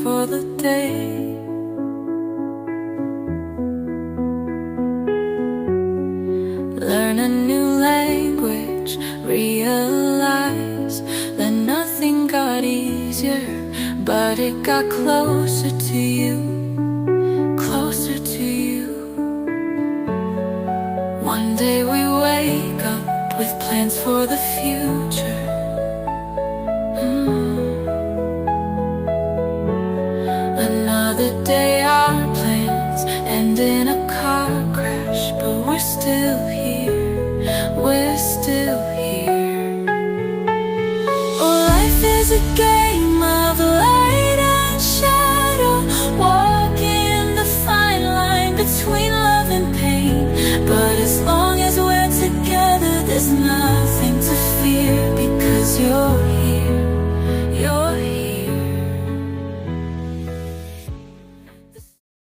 for the day. Learn a new language, realize that nothing got easier, but it got closer to you, closer to you. One day we wake up with plans for the future. Another day our plans end in a car crash, but we're still here, we're still here. Oh, life is a game of light and shadow, walking the fine line between love and pain. But as long as we're together, there's nothing to fear, because you're